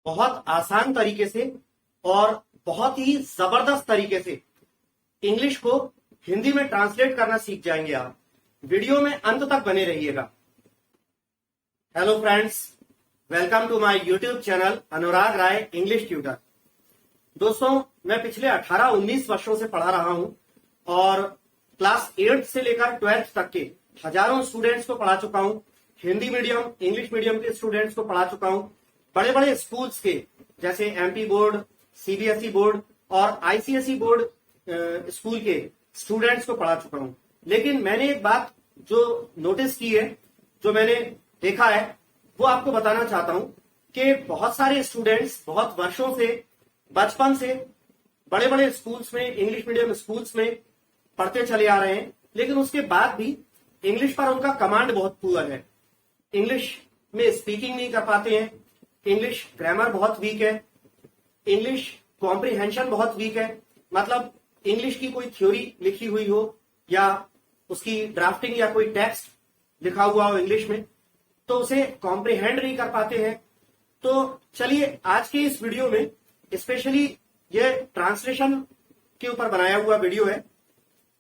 बहुत आसान तरीके से और बहुत ही जबरदस्त तरीके से इंग्लिश को हिंदी में ट्रांसलेट करना सीख जाएंगे आप। वीडियो में अंत तक बने रहिएगा। Hello friends, welcome to my YouTube channel Anurag Rai English tutor. दोस्तों, मैं पिछले 18-19 वर्षों से पढ़ा रहा हूं और क्लास 8 से लेकर 12th तक के हजारों स्टूडेंट्स को पढ़ा चुका हूं। हिंदी मीडियम, इंग्लिश मीडियम के स्टूडेंट्स को पढ़ा चुका हूं। बड़े बड़े स्कूल्स के जैसे एमपी बोर्ड, सीबीएसई बोर्ड और आईसीएसई बोर्ड स्कूल के स्टूडेंट्स को पढ़ा चुका हूं। लेकिन मैंने एक बात जो नोटिस की है, जो मैंने देखा है, वो आपको बताना चाहता हूं कि बहुत सारे स्टूडेंट्स बहुत वर्षों से, बचपन से बड़े बड़े स्कूल्स में, इंग्लिश मीडियम स्कूल्स में पढ़ते चले आ रहे हैं, लेकिन उसके बाद भी इंग्लिश पर उनका कमांड बहुत पुअर है। इंग्लिश में स्पीकिंग नहीं कर पाते हैं, इंग्लिश ग्रामर बहुत वीक है, इंग्लिश कॉम्प्रिहेंशन बहुत वीक है। मतलब इंग्लिश की कोई थ्योरी लिखी हुई हो या उसकी ड्राफ्टिंग या कोई टेक्स्ट लिखा हुआ हो इंग्लिश में, तो उसे कॉम्प्रिहेंड नहीं कर पाते हैं। तो चलिए आज के इस वीडियो में स्पेशली ये ट्रांसलेशन के ऊपर बनाया हुआ वीडियो है।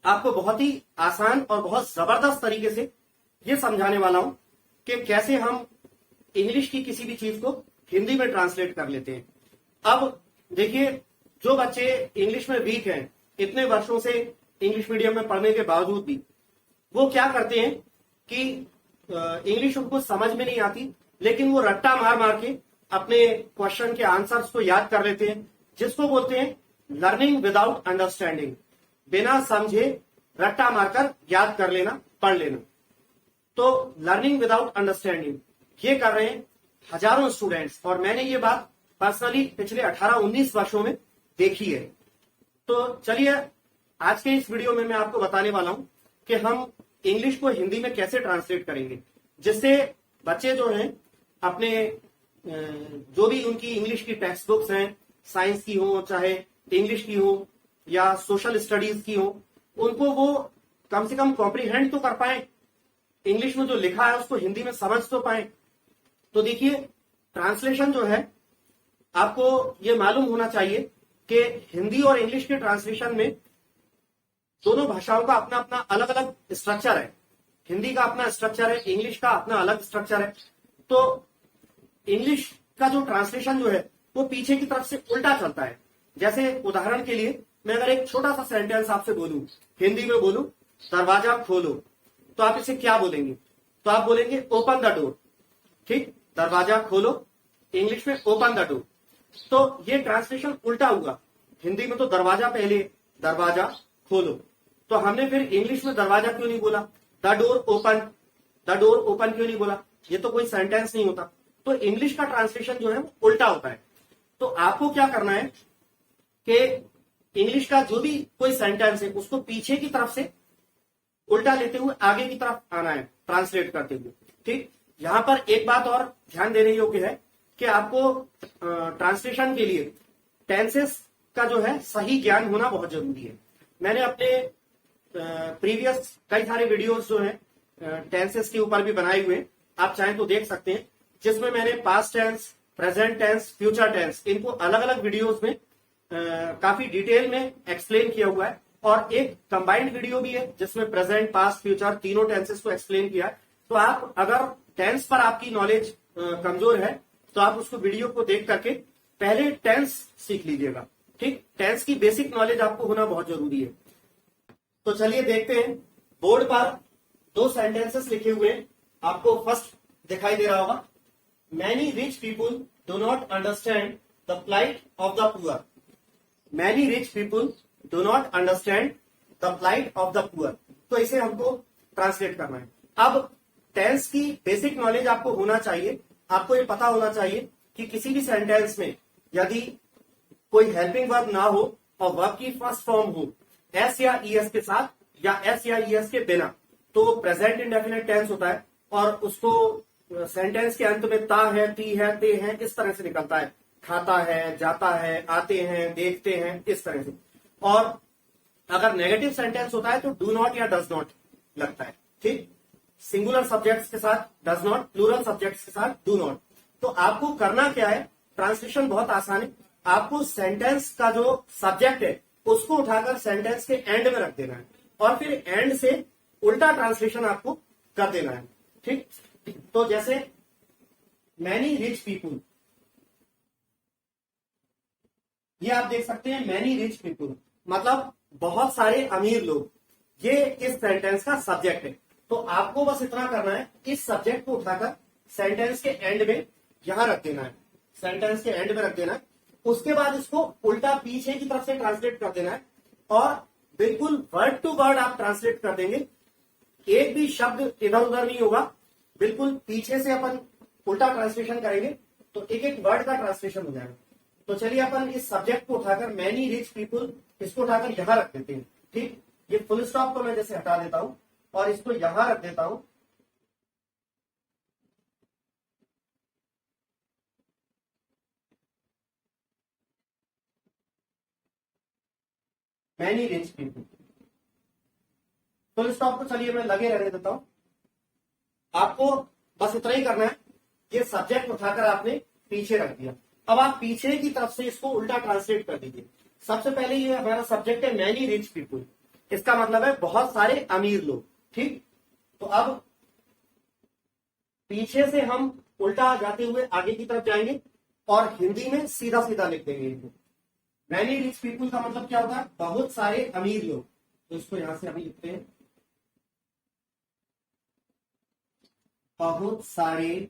आपको बहुत ही आसान और बहुत जबरदस्त तरीके से ये समझाने वाला हूं कि कैसे हम इंग्लिश की किसी भी चीज को हिंदी में ट्रांसलेट कर लेते हैं। अब देखिए, जो बच्चे इंग्लिश में वीक हैं, इतने वर्षों से इंग्लिश मीडियम में पढ़ने के बावजूद भी, वो क्या करते हैं कि इंग्लिश उनको समझ में नहीं आती, लेकिन वो रट्टा मार मार के अपने क्वेश्चन के आंसर्स को याद कर लेते हैं, जिसको बोलते हैं लर्निंग विदाउट अंडरस्टैंडिंग। बिना समझे रट्टा मारकर याद कर लेना, पढ़ लेना। तो लर्निंग विदाउट अंडरस्टैंडिंग ये कर रहे हैं हजारों स्टूडेंट्स, और मैंने ये बात पर्सनली पिछले 18-19 वर्षों में देखी है। तो चलिए आज के इस वीडियो में मैं आपको बताने वाला हूं कि हम इंग्लिश को हिंदी में कैसे ट्रांसलेट करेंगे, जिससे बच्चे जो हैं अपने जो भी उनकी इंग्लिश की टेक्स्ट बुक्स हैं, साइंस की हो, चाहे इंग्लिश की हो या सोशल स्टडीज की हो, उनको वो कम से कम कॉम्प्रीहेंड तो कर पाए, इंग्लिश में जो लिखा है उसको हिंदी में समझ तो पाए। तो देखिए, ट्रांसलेशन जो है, आपको ये मालूम होना चाहिए कि हिंदी और इंग्लिश के ट्रांसलेशन में दोनों भाषाओं का अपना अपना अलग अलग स्ट्रक्चर है। हिंदी का अपना स्ट्रक्चर है, इंग्लिश का अपना अलग स्ट्रक्चर है। तो इंग्लिश का जो ट्रांसलेशन जो है वो पीछे की तरफ से उल्टा चलता है। जैसे उदाहरण के लिए मैं अगर एक छोटा सा सेंटेंस आपसे बोलूं, हिंदी में बोलूं दरवाजा खोलो, तो आप इसे क्या बोलेंगे? तो आप बोलेंगे ओपन द डोर। ठीक, दरवाजा खोलो, इंग्लिश में ओपन द डोर। तो ये ट्रांसलेशन उल्टा हुआ। हिंदी में तो दरवाजा पहले, दरवाजा खोलो, तो हमने फिर इंग्लिश में दरवाजा क्यों नहीं बोला? The door open, the door open क्यों नहीं बोला? ये तो कोई सेंटेंस नहीं होता। तो इंग्लिश का ट्रांसलेशन जो है वो उल्टा होता है। तो आपको क्या करना है कि इंग्लिश का जो भी कोई सेंटेंस है उसको पीछे की तरफ से उल्टा लेते हुए आगे की तरफ आना है ट्रांसलेट करते हुए। ठीक, यहां पर एक बात और ध्यान देने योग्य है कि आपको ट्रांसलेशन के लिए टेंसेस का जो है सही ज्ञान होना बहुत जरूरी है। मैंने अपने प्रीवियस कई सारे वीडियोस जो हैं टेंसेस के ऊपर भी बनाए हुए हैं, आप चाहें तो देख सकते हैं, जिसमें मैंने past tense, present tense, future tense, इनको अलग अलग वीडियोस में काफी डिटेल में एक्सप्लेन किया हुआ है। और एक कंबाइंड वीडियो भी है जिसमें प्रेजेंट, पास्ट, फ्यूचर तीनों टेंसेस को एक्सप्लेन किया है। तो आप अगर टेंस पर आपकी नॉलेज कमजोर है तो आप उसको वीडियो को देख करके पहले टेंस सीख लीजिएगा। ठीक, टेंस की बेसिक नॉलेज आपको होना बहुत जरूरी है। तो चलिए देखते हैं, बोर्ड पर दो सेंटेंसेस लिखे हुए हैं, आपको फर्स्ट दिखाई दे रहा होगा, many rich people do not understand the plight of the poor. Many rich people do not understand the plight of the poor. तो इसे हमको ट्रांसलेट करना है। अब टेंस की बेसिक नॉलेज आपको होना चाहिए। आपको ये पता होना चाहिए कि किसी भी सेंटेंस में यदि कोई हेल्पिंग वर्ब ना हो और वर्ब की फर्स्ट फॉर्म हो एस या ईएस के साथ या एस या ईएस के बिना, तो प्रेजेंट इंडेफिनिट टेंस होता है और उसको सेंटेंस के अंत में ता है, ती है, ते है, इस तरह से निकलता है। खाता है, जाता है, आते हैं, देखते हैं, इस तरह से। और अगर नेगेटिव सेंटेंस होता है तो डू नॉट या डज नॉट लगता है। ठीक, सिंगुलर सब्जेक्ट्स के साथ डज नॉट, प्लूरल सब्जेक्ट्स के साथ डू नॉट। तो आपको करना क्या है ट्रांसलेशन बहुत आसान है। आपको सेंटेंस का जो सब्जेक्ट है उसको उठाकर सेंटेंस के एंड में रख देना है और फिर एंड से उल्टा ट्रांसलेशन आपको कर देना है। ठीक, तो जैसे मैनी रिच पीपुल, ये आप देख सकते हैं मैनी रिच पीपुल मतलब बहुत सारे अमीर लोग, ये इस सेंटेंस का सब्जेक्ट है। तो आपको बस इतना करना है, इस सब्जेक्ट को उठाकर सेंटेंस के एंड में यहां रख देना है, सेंटेंस के एंड में रख देना है। उसके बाद इसको उल्टा पीछे की तरफ से ट्रांसलेट कर देना है और बिल्कुल वर्ड टू वर्ड आप ट्रांसलेट कर देंगे, एक भी शब्द इधर उधर नहीं होगा, बिल्कुल पीछे से अपन उल्टा ट्रांसलेशन करेंगे तो एक एक वर्ड का ट्रांसलेशन हो जाएगा। तो चलिए अपन इस सब्जेक्ट को उठाकर मैनी रिच पीपुल, इसको उठाकर यहां रख देते हैं। ठीक, ये फुल स्टॉप को मैं जैसे हटा देता हूं और इसको यहां रख देता हूं। Many rich people, full stop को चलिए मैं लगे रहने देता हूं। आपको बस इतना ही करना है, ये सब्जेक्ट उठाकर आपने पीछे रख दिया। अब आप पीछे की तरफ से इसको उल्टा ट्रांसलेट कर दीजिए। सबसे पहले ये हमारा सब्जेक्ट है मैनी रिच पीपुल, इसका मतलब है बहुत सारे अमीर लोग। ठीक, तो अब पीछे से हम उल्टा जाते हुए आगे की तरफ जाएंगे और हिंदी में सीधा सीधा लिख देंगे इनको। मैनी रिच पीपुल का मतलब क्या होता है, बहुत सारे अमीर लोग। तो इसको यहां से अभी लिखते हैं, बहुत सारे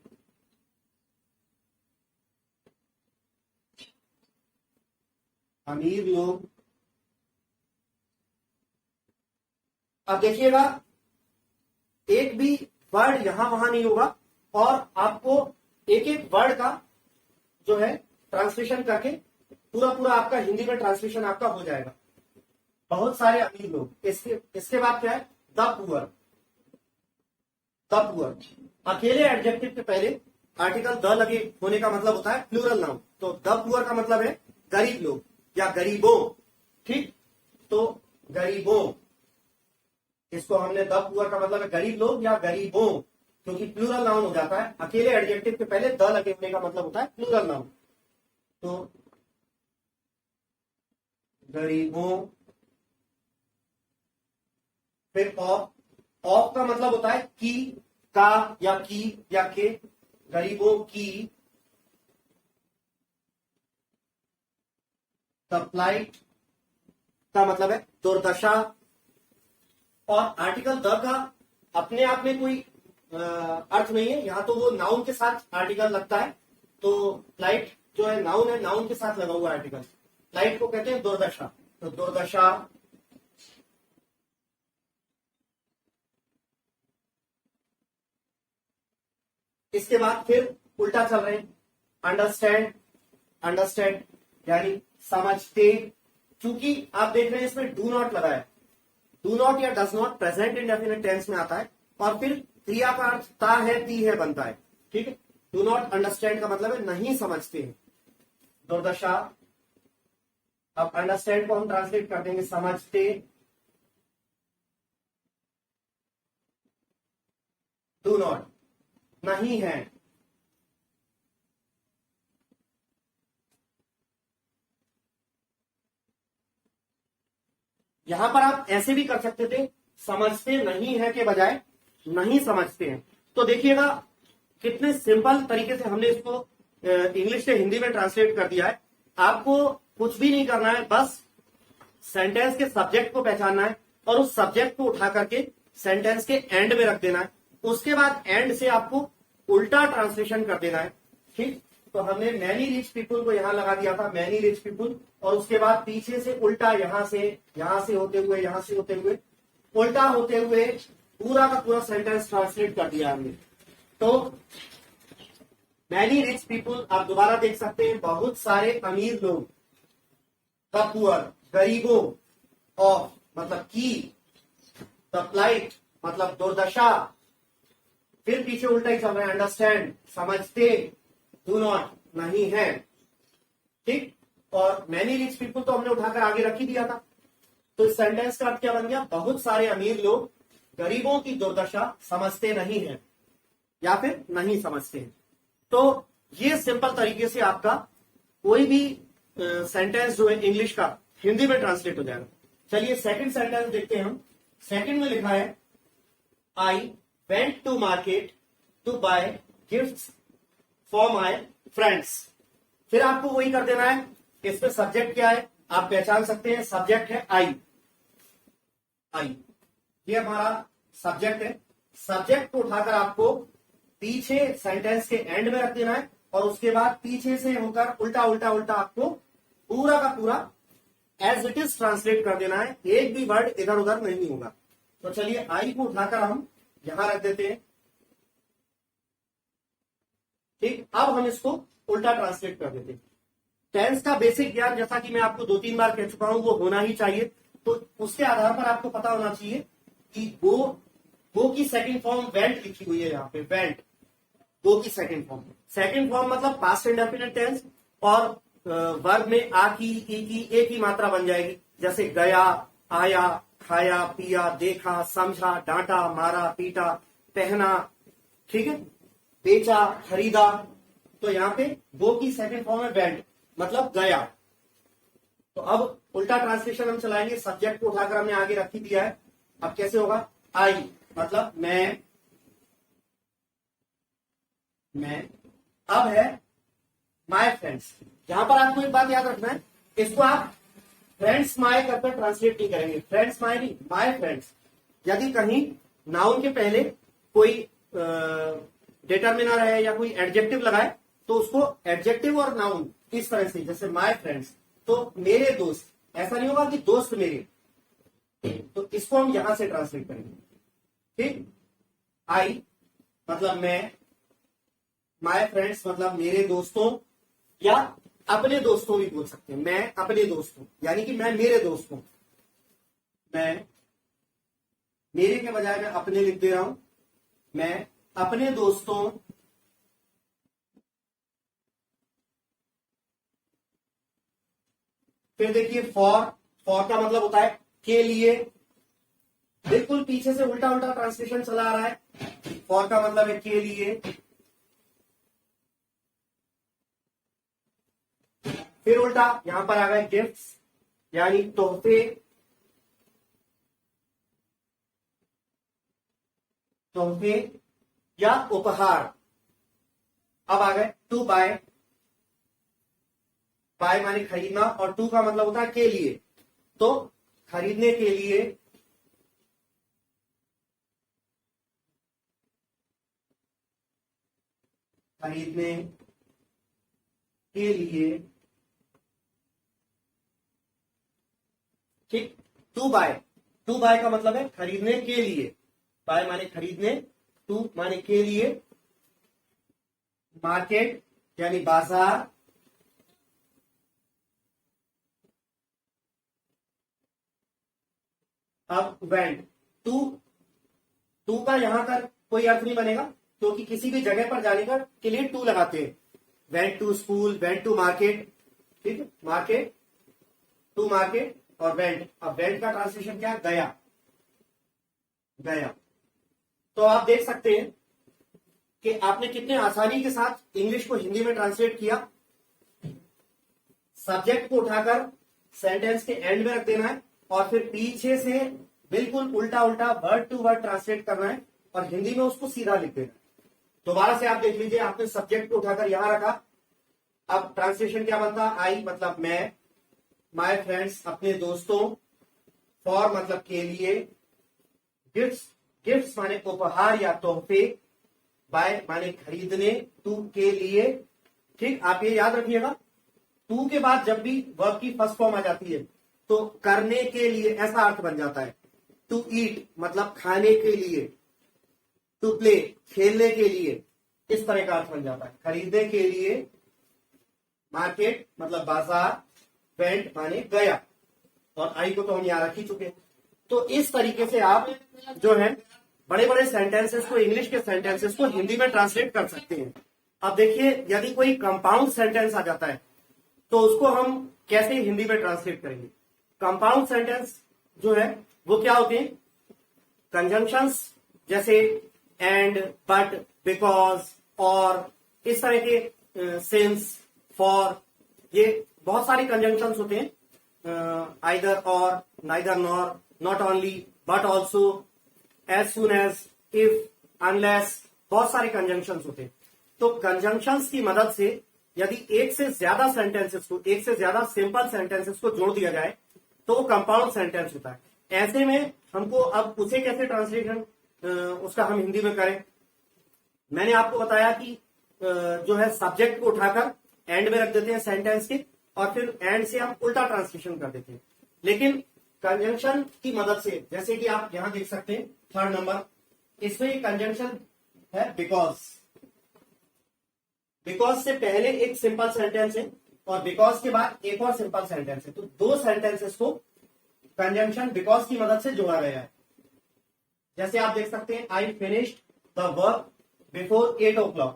अमीर लोग। अब देखिएगा एक भी वर्ड यहां वहां नहीं होगा और आपको एक एक वर्ड का जो है ट्रांसलेशन करके पूरा पूरा आपका हिंदी में ट्रांसलेशन आपका हो जाएगा। बहुत सारे अमीर लोग, इसके बाद क्या है, द पुअर। द पुअर अकेले एडजेक्टिव के पहले आर्टिकल द लगे होने का मतलब होता है प्लूरल नाउन। तो द पुअर का मतलब है गरीब लोग या गरीबों। ठीक, तो गरीबों, इसको हमने द पुअर का मतलब है गरीब लोग या गरीबों, क्योंकि प्लूरल नाउन हो जाता है। अकेले एडजेक्टिव के पहले द लगे होने का मतलब होता है प्लूरल नाउन। तो गरीबों, फिर ऑफ का मतलब होता है की, का या की या के, गरीबों की। द का मतलब है दुर्दशा। और आर्टिकल द का अपने आप में कोई अर्थ नहीं है, यहां तो वो नाउन के साथ आर्टिकल लगता है। तो प्लाइट जो है नाउन है, नाउन के साथ लगा हुआ आर्टिकल। प्लाइट को कहते हैं दुर्दशा। तो दुर्दशा, इसके बाद फिर उल्टा चल रहे हैं, अंडरस्टैंड। अंडरस्टैंड यानी समझते। चूंकि आप देख रहे हैं इसमें डू नॉट लगा है, डू नॉट या does not present indefinite tense में आता है और फिर क्रिया का अर्थ ता है ती है बनता है। ठीक है, डू नॉट अंडरस्टैंड का मतलब है नहीं समझते हैं, दुर्दशा। अब अंडरस्टैंड को हम ट्रांसलेट कर देंगे समझते। डू नॉट नहीं है। यहां पर आप ऐसे भी कर सकते थे, समझते नहीं है के बजाय नहीं समझते हैं। तो देखिएगा कितने सिंपल तरीके से हमने इसको इंग्लिश से हिंदी में ट्रांसलेट कर दिया है। आपको कुछ भी नहीं करना है, बस सेंटेंस के सब्जेक्ट को पहचानना है और उस सब्जेक्ट को उठा करके सेंटेंस के एंड में रख देना है। उसके बाद एंड से आपको उल्टा ट्रांसलेशन कर देना है। ठीक, तो हमने मैनी रिच पीपुल को यहां लगा दिया था, मैनी रिच पीपुल, और उसके बाद पीछे से उल्टा यहां से होते हुए यहां से होते हुए उल्टा होते हुए पूरा का पूरा सेंटेंस ट्रांसलेट कर दिया हमने। तो मैनी रिच पीपुल आप दोबारा देख सकते हैं, बहुत सारे अमीर लोग। द पुअर गरीबों, ऑफ मतलब की, द प्लाइट मतलब दुर्दशा, फिर पीछे उल्टा ही चल रहा है, अंडरस्टैंड समझते, डू नॉट नहीं है। ठीक, और मैनी रिच पीपुल तो हमने उठाकर आगे रख ही दिया था। तो इस सेंटेंस का अर्थ क्या बन गया, बहुत सारे अमीर लोग गरीबों की दुर्दशा समझते नहीं है या फिर नहीं समझते हैं। तो ये सिंपल तरीके से आपका कोई भी सेंटेंस जो है इंग्लिश का हिंदी में ट्रांसलेट हो जाएगा। चलिए सेकंड सेंटेंस देखते हैं हम। सेकंड में लिखा है I went to market to buy gifts for my friends. फिर आपको वही कर देना है। इसमें सब्जेक्ट क्या है आप पहचान सकते हैं, सब्जेक्ट है आई। आई ये हमारा सब्जेक्ट है। सब्जेक्ट को उठाकर आपको पीछे सेंटेंस के एंड में रख देना है और उसके बाद पीछे से होकर उल्टा उल्टा उल्टा आपको पूरा का पूरा एज इट इज ट्रांसलेट कर देना है। एक भी वर्ड इधर उधर नहीं होगा। तो चलिए आई को उठाकर हम यहां रख देते हैं। ठीक, अब हम इसको उल्टा ट्रांसलेट कर देते हैं। टेंस का बेसिक ज्ञान जैसा कि मैं आपको 2-3 बार कह चुका हूं वो होना ही चाहिए। तो उसके आधार पर आपको पता होना चाहिए कि गो की सेकंड फॉर्म वेंट लिखी हुई है यहाँ पे, वेंट गो की सेकंड फॉर्म। सेकंड फॉर्म मतलब पास्ट इंडेफिनिट टेंस और वर्ब में आ की ई की एक ही मात्रा बन जाएगी। जैसे गया, आया, खाया, पिया, देखा, समझा, डांटा, मारा, पीटा, पहना, ठीक है, बेचा, खरीदा। तो यहाँ पे गो की सेकंड फॉर्म है वेंट मतलब गया। तो अब उल्टा ट्रांसलेशन हम चलाएंगे। सब्जेक्ट को उठाकर हमने आगे रख ही दिया है। अब कैसे होगा, आई मतलब मैं। अब है माय फ्रेंड्स। यहां पर आपको एक बात याद रखना है, इसको आप फ्रेंड्स माय करके ट्रांसलेट नहीं करेंगे। फ्रेंड्स माय नहीं, माय फ्रेंड्स। यदि कहीं नाउन के पहले कोई डिटरमिनर है या कोई एडजेक्टिव लगाए तो उसको एडजेक्टिव और नाउन इस तरह से, जैसे माय फ्रेंड्स तो मेरे दोस्त, ऐसा नहीं होगा कि दोस्त मेरे। तो इसको हम यहां से ट्रांसलेट करेंगे। ठीक, आई मतलब मैं, माय फ्रेंड्स मतलब मेरे दोस्तों, या अपने दोस्तों भी बोल सकते हैं। मैं अपने दोस्तों यानी कि मैं मेरे दोस्तों। मैं मेरे के बजाय मैं अपने लिख दे रहा हूं। मैं अपने दोस्तों फिर देखिए फॉर का मतलब होता है के लिए। बिल्कुल पीछे से उल्टा उल्टा ट्रांसलेशन चला आ रहा है। फॉर का मतलब है के लिए। फिर उल्टा यहां पर आ गए गिफ्ट्स यानी तोहफे। तोहफे या उपहार। अब आ गए टू बाय। बाय माने खरीदना और टू का मतलब होता है के लिए। तो खरीदने के लिए। खरीदने के लिए। ठीक, टू बाय का मतलब है खरीदने के लिए। बाय माने खरीदने, टू माने के लिए। मार्केट यानी बाजार। अब वेंट, टू का यहां तक कोई अर्थ नहीं बनेगा क्योंकि किसी भी जगह पर जाने का के लिए टू लगाते हैं। Went to school, went to market. ठीक है, मार्केट टू मार्केट और वेंट। अब वेंट का ट्रांसलेशन क्या है, गया। गया। तो आप देख सकते हैं कि आपने कितने आसानी के साथ इंग्लिश को हिंदी में ट्रांसलेट किया। सब्जेक्ट को उठाकर सेंटेंस के एंड में रख देना है और फिर पीछे से बिल्कुल उल्टा उल्टा वर्ड टू वर्ड ट्रांसलेट करना है और हिंदी में उसको सीधा लिख देना है। दोबारा से आप देख लीजिए, आपने सब्जेक्ट को उठाकर यहां रखा। अब ट्रांसलेशन क्या बनता, आई मतलब मैं, माय फ्रेंड्स अपने दोस्तों, फॉर मतलब के लिए, गिफ्ट्स माने उपहार या तोहफे, बाय माने खरीदने, टू के लिए। ठीक, आप ये याद रखिएगा, टू के बाद जब भी वर्ब की फर्स्ट फॉर्म आ जाती है तो करने के लिए ऐसा अर्थ बन जाता है। टू ईट मतलब खाने के लिए, टू प्ले खेलने के लिए, इस तरह का अर्थ बन जाता है। खरीदने के लिए, मार्केट मतलब बाजार, वेंट माने गया, और आई को तो हम यहां रख ही चुके हैं। तो इस तरीके से आप जो है बड़े बड़े सेंटेंसेस को, इंग्लिश के सेंटेंसेस को हिंदी में ट्रांसलेट कर सकते हैं। अब देखिए, यदि कोई कंपाउंड सेंटेंस आ जाता है तो उसको हम कैसे हिंदी में ट्रांसलेट करेंगे। कंपाउंड सेंटेंस जो है वो क्या होते हैं, कंजंक्शंस जैसे एंड, बट, बिकॉज, और, इस तरह के सिंस, फॉर, ये बहुत सारे कंजंक्शंस होते हैं, either or, neither nor, not only, but also, as soon as, if, unless, बहुत सारे कंजंक्शंस होते हैं। तो कंजंक्शंस की मदद से यदि एक से ज्यादा सेंटेंसेस को, एक से ज्यादा सिंपल सेंटेंसेस को जोड़ दिया जाए तो वो कंपाउंड सेंटेंस होता है। ऐसे में हमको अब उसे कैसे ट्रांसलेशन उसका हम हिंदी में करें। मैंने आपको बताया कि जो है सब्जेक्ट को उठाकर एंड में रख देते हैं सेंटेंस के, और फिर एंड से हम उल्टा ट्रांसलेशन कर देते हैं। लेकिन कंजंक्शन की मदद से, जैसे कि आप यहां देख सकते हैं थर्ड नंबर, इसमें ये कंजंक्शन है बिकॉज। बिकॉज से पहले एक सिंपल सेंटेंस है और बिकॉज के बाद एक और सिंपल सेंटेंस है, तो दो सेंटेंसेस को कंजंक्शन बिकॉज की मदद से जोड़ा गया है। जैसे आप देख सकते हैं, I finished the work before 8 o'clock।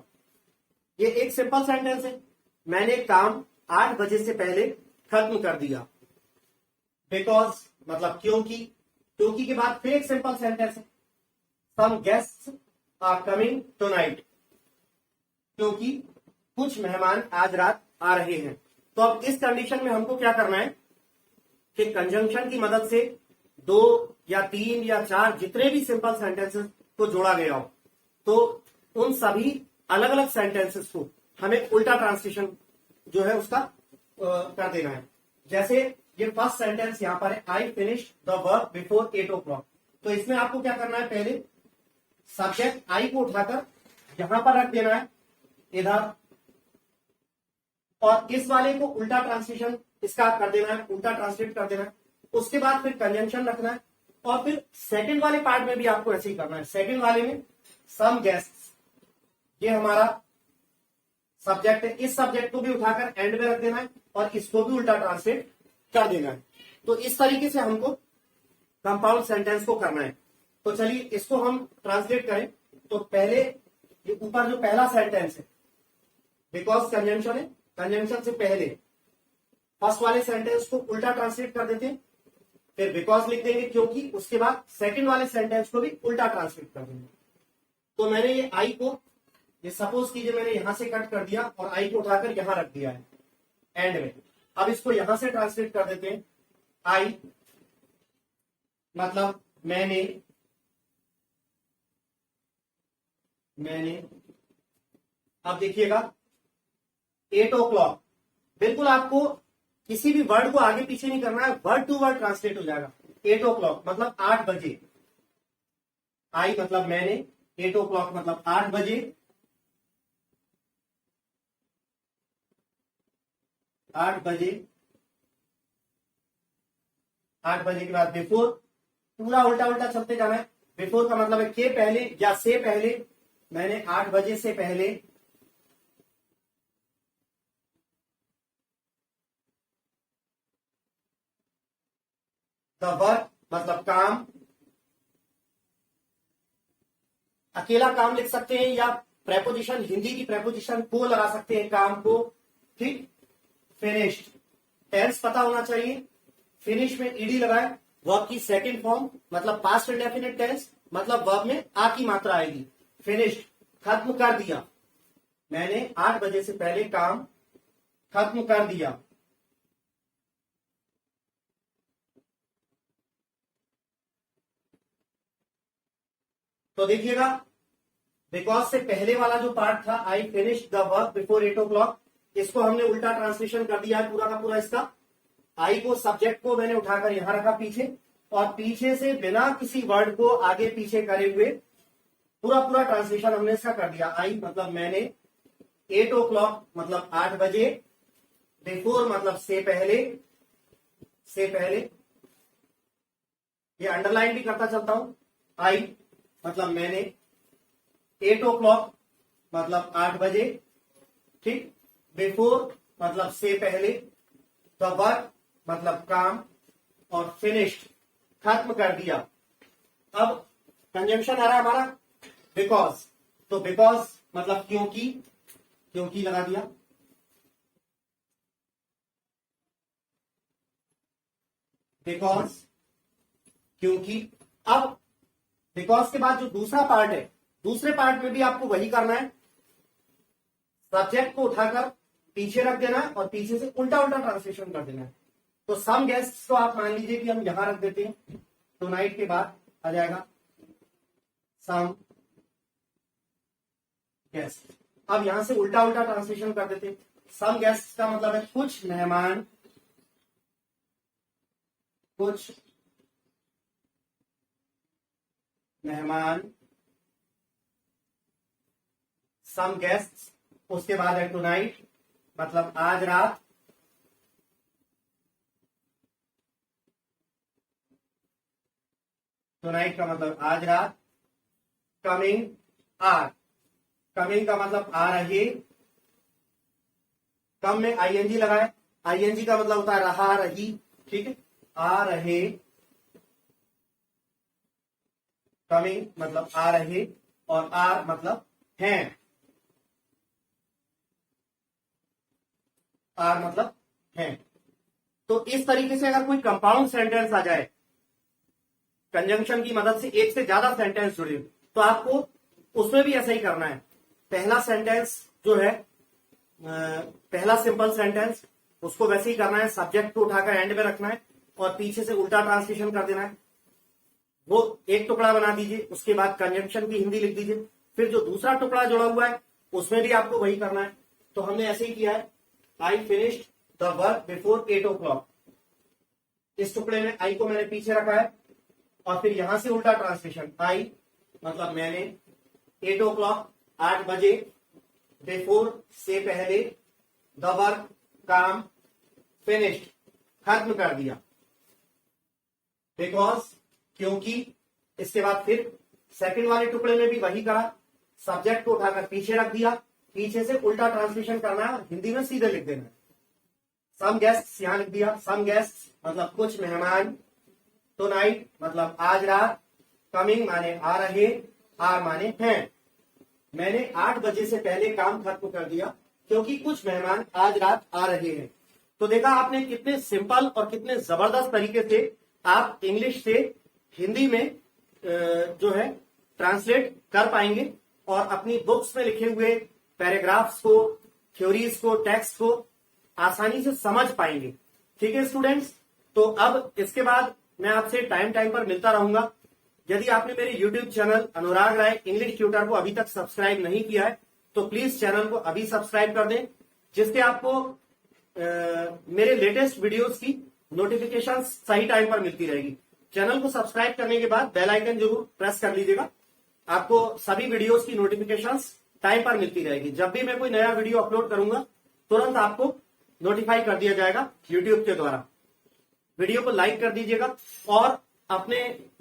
ये एक सिंपल सेंटेंस है, मैंने काम 8 बजे से पहले खत्म कर दिया। बिकॉज मतलब क्योंकि, क्योंकि के बाद फिर एक सिंपल सेंटेंस है, सम गेस्ट्स आर कमिंग टुनाइट। क्योंकि कुछ मेहमान आज रात आ रहे हैं। तो अब इस कंडीशन में हमको क्या करना है कि कंजंक्शन की मदद से 2 या 3 या 4 जितने भी सिंपल सेंटेंसेस को जोड़ा गया हो, तो उन सभी अलग अलग सेंटेंसेस को हमें उल्टा ट्रांसलेशन जो है उसका कर देना है। जैसे ये फर्स्ट सेंटेंस यहां पर है, I finish the work before 8 o'clock। तो इसमें आपको क्या करना है, पहले सब्जेक्ट आई को उठाकर यहां पर रख देना है इधर, और इस वाले को उल्टा ट्रांसलेशन इसका कर देना है, उल्टा ट्रांसलेट कर देना है। उसके बाद फिर कंजंक्शन रखना है, और फिर सेकंड वाले पार्ट में भी आपको ऐसे ही करना है। सेकंड वाले में सम गेस्ट्स, ये हमारा सब्जेक्ट है, इस सब्जेक्ट को भी उठाकर एंड में रख देना है और इसको भी उल्टा ट्रांसलेट कर देना है। तो इस तरीके से हमको कंपाउंड सेंटेंस को करना है। तो चलिए इसको हम ट्रांसलेट करें। तो पहले ये ऊपर जो पहला सेंटेंस है, बिकॉज कंजंक्शन है, कंजंक्शन से पहले फर्स्ट वाले सेंटेंस को उल्टा ट्रांसलेट कर देते हैं, फिर बिकॉज लिख देंगे क्योंकि, उसके बाद सेकंड वाले सेंटेंस को भी उल्टा ट्रांसलेट कर देंगे। तो मैंने ये आई को, ये सपोज कीजिए मैंने यहां से कट कर दिया और आई को उठाकर यहां रख दिया है एंड में। अब इसको यहां से ट्रांसलेट कर देते हैं, आई मतलब मैंने, अब देखिएगा 8 o'clock, बिल्कुल आपको किसी भी वर्ड को आगे पीछे नहीं करना है, वर्ड टू वर्ड ट्रांसलेट हो जाएगा। 8 o'clock मतलब 8 बजे, आई मतलब मैंने, 8 o'clock मतलब 8 बजे, 8 बजे, 8 बजे के बाद बिफोर, पूरा उल्टा उल्टा चलते जाना है। बिफोर का मतलब है के पहले या से पहले, मैंने 8 बजे से पहले द वर्क मतलब काम, अकेला काम लिख सकते हैं या प्रेपोजिशन, हिंदी की प्रेपोजिशन को लगा सकते हैं काम को, ठीक। फिनिश्ड, टेंस पता होना चाहिए, फिनिश में ईडी लगाए, वर्ब की सेकंड फॉर्म मतलब पास्ट इंडेफिनिट टेंस, मतलब वर्ब में आ की मात्रा आएगी। फिनिश्ड खत्म कर दिया, मैंने 8 बजे से पहले काम खत्म कर दिया। तो देखिएगा, बिकॉज से पहले वाला जो पार्ट था, I finish the work before 8 o'clock, इसको हमने उल्टा ट्रांसलेशन कर दिया है पूरा का पूरा। इसका आई को, सब्जेक्ट को मैंने उठाकर यहां रखा पीछे, और पीछे से बिना किसी वर्ड को आगे पीछे करे हुए पूरा पूरा ट्रांसलेशन हमने इसका कर दिया। आई मतलब मैंने, 8 o'clock मतलब 8 बजे, बिफोर मतलब से पहले, से पहले, ये अंडरलाइन भी करता चलता हूं, आई मतलब मैंने, 8 o'clock मतलब 8 बजे, ठीक। बिफोर मतलब से पहले, द वर्क मतलब काम, और फिनिश्ड खत्म कर दिया। अब कंजंक्शन आ रहा है हमारा बिकॉज, तो बिकॉज मतलब क्योंकि, क्योंकि लगा दिया, बिकॉज क्योंकि। अब बिकॉज के बाद जो दूसरा पार्ट है, दूसरे पार्ट में भी आपको वही करना है, सब्जेक्ट को उठाकर पीछे रख देना है और पीछे से उल्टा उल्टा ट्रांसलेशन कर देना है। तो सम गेस्ट्स को आप मान लीजिए कि हम यहां रख देते हैं, टुनाइट के बाद आ जाएगा सम गेस्ट। अब यहां से उल्टा उल्टा ट्रांसलेशन कर देते हैं। सम गेस्ट का मतलब है कुछ मेहमान, कुछ मेहमान, सम गेस्ट्स, उसके बाद है टुनाइट मतलब आज रात, टुनाइट का मतलब आज रात, कमिंग आर, कमिंग का मतलब आ रहे, कम में आईएनजी लगाए, आईएनजी का मतलब होता है रहा रही, ठीक है, आ रहे, कमिंग मतलब आ रहे और आर मतलब हैं, आर मतलब हैं। तो इस तरीके से अगर कोई कंपाउंड सेंटेंस आ जाए कंजंक्शन की मदद से, एक से ज्यादा सेंटेंस जुड़े, तो आपको उसमें भी ऐसा ही करना है। पहला सेंटेंस जो है पहला सिंपल सेंटेंस, उसको वैसे ही करना है, सब्जेक्ट को उठाकर एंड में रखना है और पीछे से उल्टा ट्रांसलेशन कर देना है। वो एक टुकड़ा बना दीजिए, उसके बाद कंजंक्शन की हिंदी लिख दीजिए, फिर जो दूसरा टुकड़ा जुड़ा हुआ है उसमें भी आपको वही करना है। तो हमने ऐसे ही किया है, I finished the work before 8 o'clock। इस टुकड़े में आई को मैंने पीछे रखा है और फिर यहां से उल्टा ट्रांसलेशन, आई मतलब मैंने, 8 o'clock 8 बजे, बिफोर से पहले, द वर्क काम, फिनिश्ड खत्म कर दिया, बिकॉज क्योंकि। इसके बाद फिर सेकंड वाले टुकड़े में भी वही करा, सब्जेक्ट को उठाकर पीछे रख दिया, पीछे से उल्टा ट्रांसलेशन करना है, हिंदी में सीधे लिख देना है। सम गेस्ट्स यहां लिख दिया, सम गेस्ट्स मतलब कुछ मेहमान, टुनाइट मतलब आज रात, कमिंग माने आ रहे, आर माने हैं। मैंने 8 बजे से पहले काम खत्म कर दिया क्योंकि कुछ मेहमान आज रात आ रहे हैं। तो देखा आपने कितने सिंपल और कितने जबरदस्त तरीके से आप इंग्लिश से हिंदी में जो है ट्रांसलेट कर पाएंगे और अपनी बुक्स में लिखे हुए पैराग्राफ्स को, थ्योरीज को, टेक्स्ट को आसानी से समझ पाएंगे। ठीक है स्टूडेंट्स, तो अब इसके बाद मैं आपसे टाइम टाइम पर मिलता रहूंगा। यदि आपने मेरे YouTube channel Anurag Rai English tutor को अभी तक सब्सक्राइब नहीं किया है तो प्लीज चैनल को अभी सब्सक्राइब कर दें, जिससे आपको मेरे लेटेस्ट वीडियोस की नोटिफिकेशन सही टाइम पर मिलती रहेगी। चैनल को सब्सक्राइब करने के बाद बेल आइकन जरूर प्रेस कर लीजिएगा, आपको सभी वीडियोस की नोटिफिकेशंस टाइम पर मिलती रहेगी। जब भी मैं कोई नया वीडियो अपलोड करूंगा तुरंत आपको नोटिफाई कर दिया जाएगा यूट्यूब के द्वारा। वीडियो को लाइक कर दीजिएगा और अपने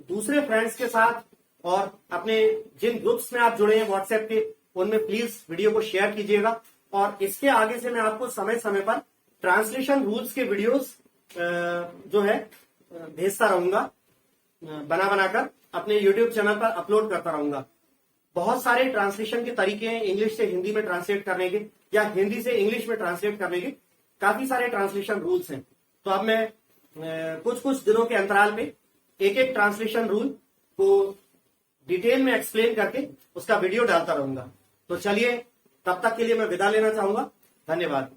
दूसरे फ्रेंड्स के साथ और अपने जिन ग्रुप्स में आप जुड़े हैं व्हाट्सएप के, उनमें प्लीज वीडियो को शेयर कीजिएगा। और इसके आगे से मैं आपको समय समय पर ट्रांसलेशन रूल्स के वीडियोस जो है भेजता रहूंगा, बना बनाकर अपने यूट्यूब चैनल पर अपलोड करता रहूंगा। बहुत सारे ट्रांसलेशन के तरीके हैं इंग्लिश से हिंदी में ट्रांसलेट करने के या हिंदी से इंग्लिश में ट्रांसलेट करने के, काफी सारे ट्रांसलेशन रूल्स हैं। तो अब मैं कुछ कुछ दिनों के अंतराल पे एक एक ट्रांसलेशन रूल को डिटेल में एक्सप्लेन करके उसका वीडियो डालता रहूंगा। तो चलिए, तब तक के लिए मैं विदा लेना चाहूंगा। धन्यवाद।